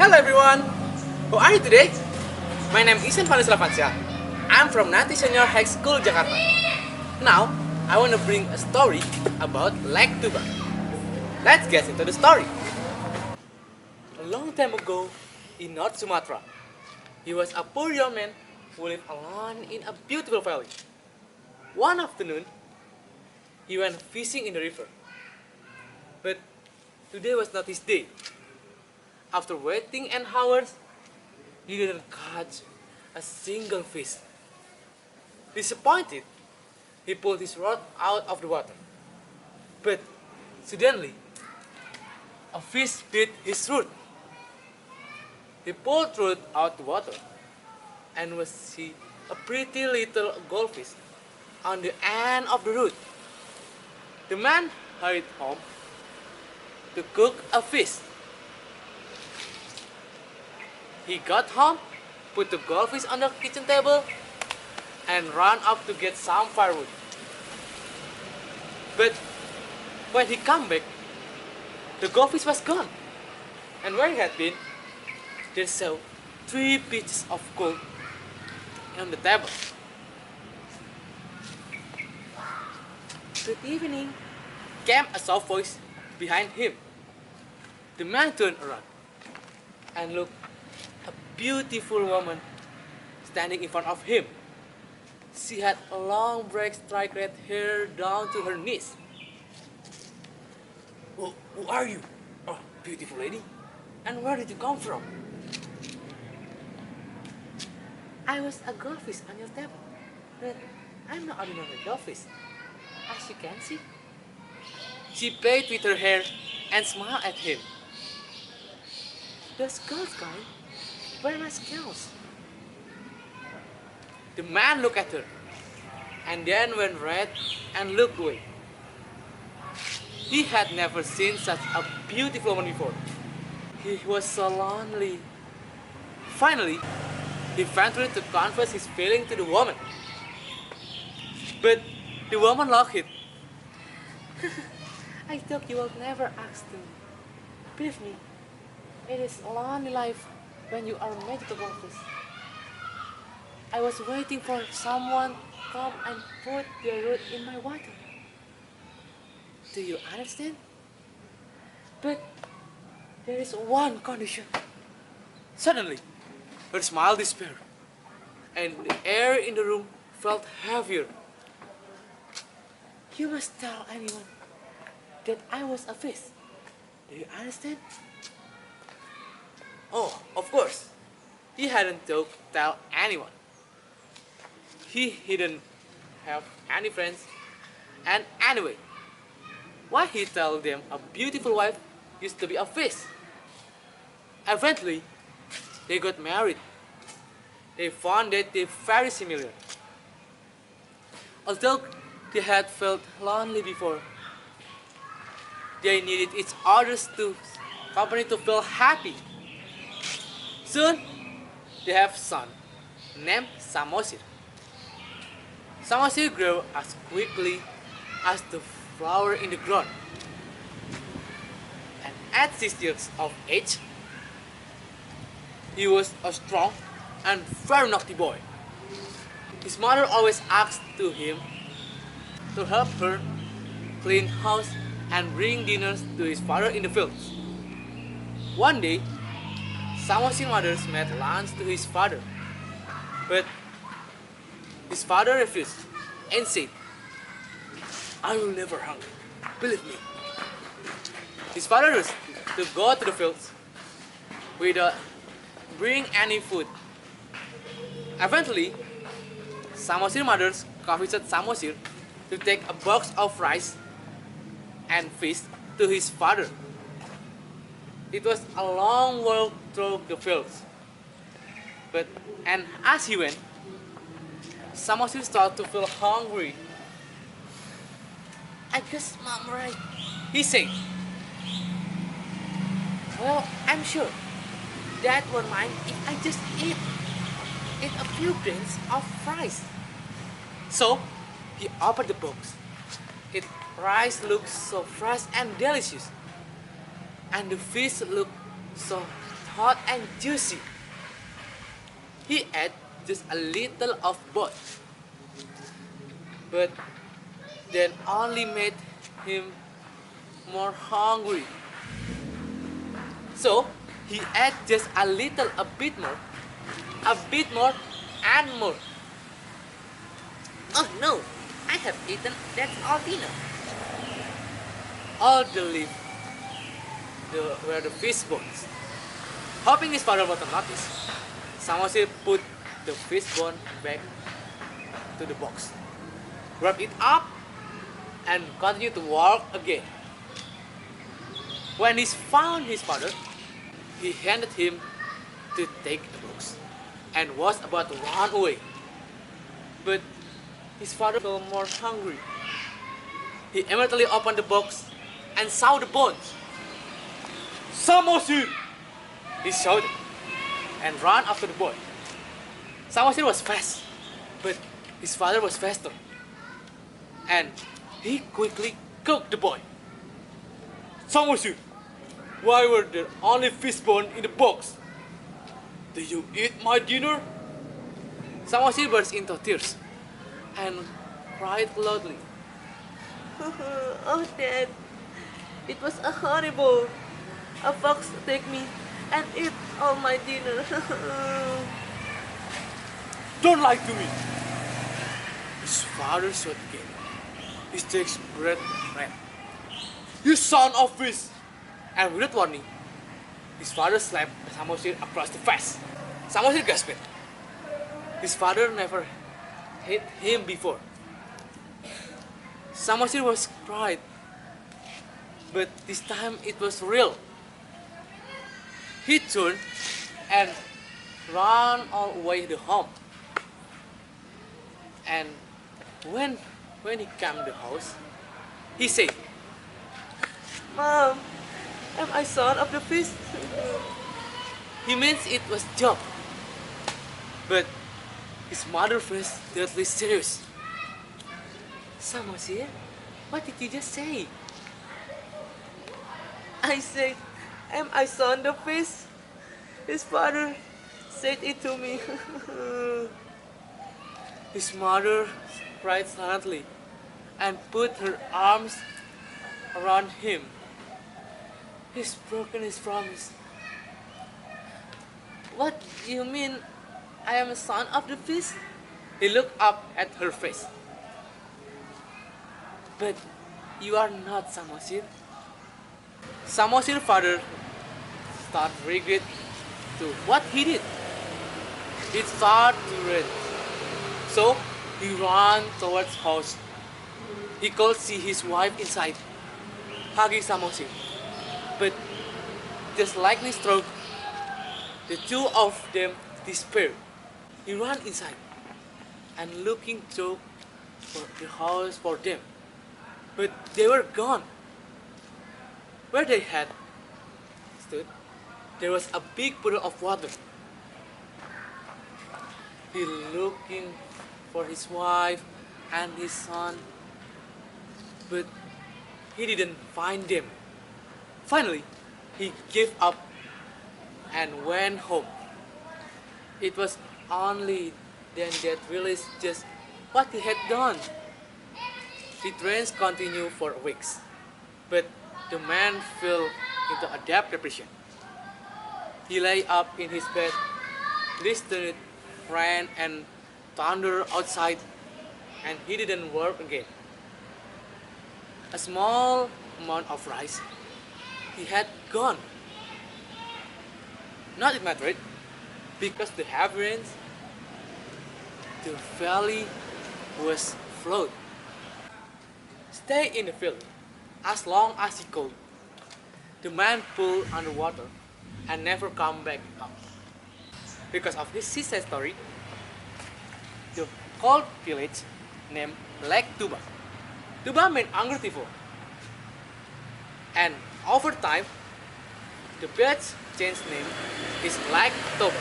Hello everyone! How are you today? My name is Vaness Ravansyah. I'm from Nanti Senior High School, Jakarta. Now, I want to bring a story about Lake Tuba. Let's get into the story. A long time ago, in North Sumatra, he was a poor young man who lived alone in a beautiful valley. One afternoon, he went fishing in the river. But today was not his day. After waiting an hours, he didn't catch a single fish. Disappointed, he pulled his rod out of the water. But suddenly, a fish bit his rod. He pulled rod out the water and was see a pretty little goldfish on the end of the rod. The man hurried home to cook a fish. He got home, put the goldfish on the kitchen table, and ran up to get some firewood. But when he came back, the goldfish was gone. And where he had been, they saw 3 pieces of gold on the table. That evening came a soft voice behind him. The man turned around and looked a beautiful woman standing in front of him. She had a long black striped red hair down to her knees. Who are you? Oh, beautiful lady. And where did you come from? I was a goldfish on your table, but I'm not ordinary goldfish, as you can see. She played with her hair and smiled at him. Those girls, guy, where are my scales? The man looked at her and then went red and looked away. He had never seen such a beautiful woman before. He was so lonely. Finally, he ventured to confess his feeling to the woman. But the woman laughed. I thought you would never ask me. Believe me, it is a lonely life when you are a magical goldfish. I was waiting for someone to come and put their root in my water. Do you understand? But there is one condition. Suddenly, her smile disappeared, and the air in the room felt heavier. You must tell anyone that I was a fish. Do you understand? Oh, of course. He hadn't to tell anyone. He didn't have any friends. And anyway, why he tell them a beautiful wife used to be a fish? Eventually, they got married. They found that they're very similar. Although they had felt lonely before, they needed each other's company to feel happy. Soon, they have a son named Samosir. Samosir grew as quickly as the flower in the ground. And at 6 years of age, he was a strong and very naughty boy. His mother always asked to him to help her clean house and bring dinners to his father in the fields. One day, Samosir's mother made lunch to his father, but his father refused and said, I will never hunger, believe me. His father refused to go to the fields without bring any food. Eventually, Samosir's mother convinced Samosir to take a box of rice and fish to his father. It was a long walk through the fields. And as he went, Samosir started to feel hungry. I guess Mom right, he said. Well, I'm sure Dad won't mind if I just eat a few grains of rice. So, he opened the box. Its rice looked so fresh and delicious. And the fish looked so hot and juicy. He ate just a little of both, but then only made him more hungry. So he ate just a bit more, and more. Oh no, I have eaten, that's all dinner. All the leaf were the fish bones. Hoping his father wouldn't notice, Samosi put the fish bone back to the box, wrapped it up, and continued to walk again. When he found his father, he handed him to take the box and was about to run away. But his father felt more hungry. He immediately opened the box and saw the bones. Samosi! He shouted and ran after the boy. Samosi was fast, but his father was faster. And he quickly cooked the boy. Samosi, why were there only fish bone in the box? Did you eat my dinner? Samosi burst into tears and cried loudly. Oh, Dad, it was horrible. A fox took me and ate all my dinner. Don't lie to me. His father shot again. His cheeks red. You son of fish! And without warning, his father slapped Samosi across the face. Samosi gasped. His father never hit him before. Samosi was cried, but this time it was real. He turned and ran all the way to home. And when he came to the house, he said, Mom, am I son of the fish? he means it was joke. But his mother was deadly serious. Samosi, what did you just say? I said, am I son of the fish? His father said it to me. His mother cried silently and put her arms around him. He's broken his promise. What do you mean I am a son of the fish? He looked up at her face. But you are not Samosi. Samosi's father started regret to what he did. It started to rain. So he ran towards house. He could see his wife inside, hugging Samosi. But just lightning struck, the two of them despaired. He ran inside and looking through the house for them. But they were gone. Where they had stood, there was a big puddle of water. He looking for his wife and his son, but he didn't find them. Finally, he gave up and went home. It was only then that realized just what he had done. The trains continued for weeks, but the man fell into a deep depression. He lay up in his bed, listened to rain and thunder outside, and he didn't work again. A small amount of rice he had gone. Not it mattered, because the heavy rains, the valley was flooded. Stay in the field as long as he could. The man pulled underwater and never come back up. Because of this sad story, the whole village named Lake Tuba. Tuba meant Angry and over time, the village changed name is Lake Toba.